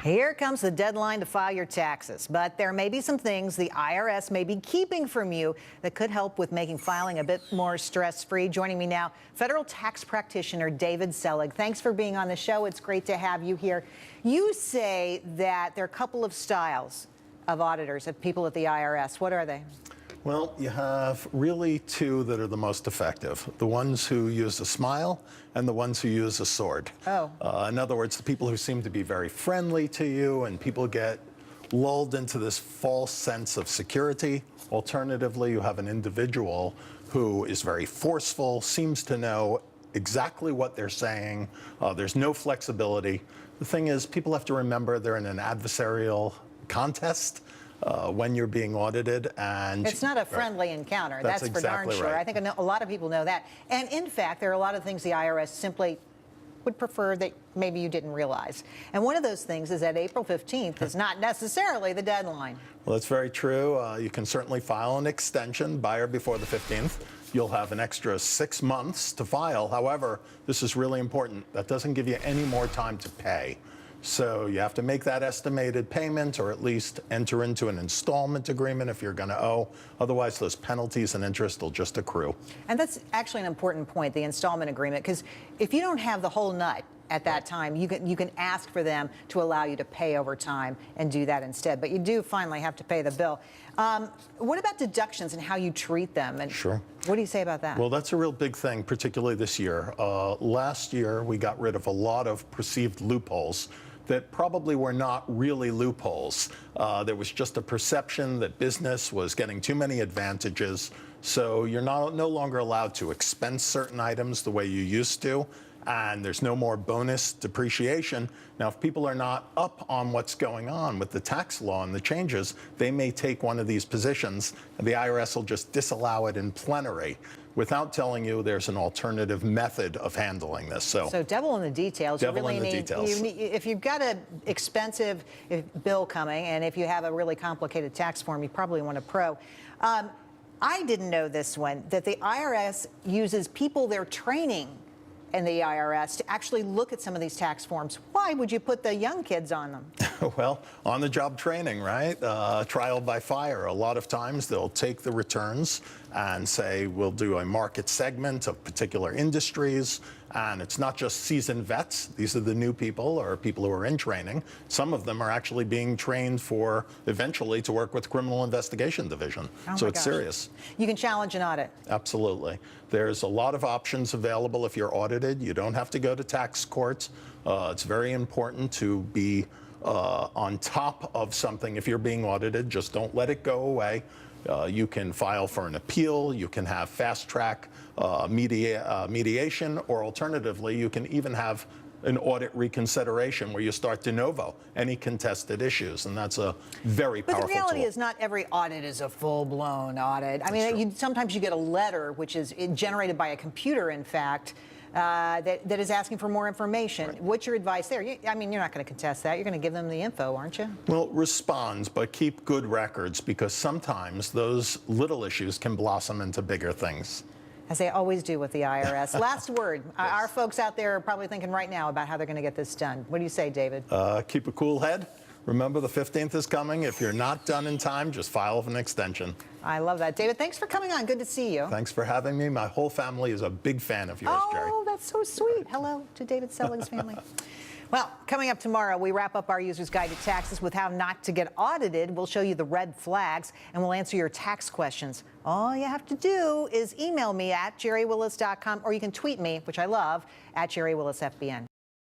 Here comes the deadline to file your taxes, but there may be some things the IRS may be keeping from you that could help with making filing a bit more stress-free. Joining me now, federal tax practitioner David Selig. Thanks for being on the show. It's great to have you here. You say that there are a couple of styles of auditors, of people at the IRS. What are they? Well, you have really two that are the most effective. The ones who use a smile and the ones who use a sword. Oh. In other words, the people who seem to be very friendly to you and people get lulled into this false sense of security. Alternatively, you have an individual who is very forceful, seems to know exactly what they're saying. There's no flexibility. The thing is, people have to remember they're in an adversarial contest. When you're being audited, and it's not a friendly encounter. That's for exactly darn sure. right. I think a lot of people know that. And in fact, there are a lot of things the IRS simply would prefer that maybe you didn't realize. And one of those things is that April 15th is not necessarily the deadline. Well, that's very true. You can certainly file an extension, buyer before the 15th. You'll have an extra 6 months to file. However, this is really important. That doesn't give you any more time to pay. So you have to make that estimated payment, or at least enter into an installment agreement if you're going to owe. Otherwise, those penalties and interest will just accrue. And that's actually an important point, the installment agreement, because if you don't have the whole nut at that time, you can ask for them to allow you to pay over time and do that instead. But you do finally have to pay the bill. What about deductions and how you treat them? And sure. What do you say about that? Well, that's a real big thing, particularly this year. Last year, we got rid of a lot of perceived loopholes that probably were not really loopholes. There was just a perception that business was getting too many advantages. So you're no longer allowed to expense certain items the way you used to. And there's no more bonus depreciation. Now, if people are not up on what's going on with the tax law and the changes, they may take one of these positions, and the IRS will just disallow it in plenary without telling you there's an alternative method of handling this. So devil in the details. Devil in the details. If you've got an expensive bill coming, and if you have a really complicated tax form, you probably want a pro. I didn't know this one, that the IRS uses people they're training in the IRS to actually look at some of these tax forms. Why would you put the young kids on them? Well, on-the-job training, right? Trial by fire. A lot of times they'll take the returns and say, we'll do a market segment of particular industries. And it's not just seasoned vets. These are the new people or people who are in training. Some of them are actually being trained for eventually to work with criminal investigation division. So it's serious. You can challenge an audit. Absolutely. There's a lot of options available if you're audited. You don't have to go to tax court. It's very important to be on top of something. If you're being audited, just don't let it go away. You can file for an appeal. You can have fast track mediation, or alternatively, you can even have an audit reconsideration where you start de novo any contested issues, and that's a very powerful tool. But the reality is not every audit is a full-blown audit. I mean, sometimes you get a letter which is generated by a computer, in fact, that is asking for more information. Right. What's your advice there? I mean, you're not going to contest that. You're going to give them the info, aren't you? Well, respond, but keep good records, because sometimes those little issues can blossom into bigger things. As they always do with the IRS. Last word. Yes. Our folks out there are probably thinking right now about how they're going to get this done. What do you say, David? Keep a cool head. Remember, the 15th is coming. If you're not done in time, just file for an extension. I love that. David, thanks for coming on. Good to see you. Thanks for having me. My whole family is a big fan of yours, Jerry. Oh, that's so sweet. Hello to David Selig's family. Well, coming up tomorrow, we wrap up our User's Guide to Taxes with how not to get audited. We'll show you the red flags, and we'll answer your tax questions. All you have to do is email me at jerrywillis.com, or you can tweet me, which I love, at JerryWillisFBN.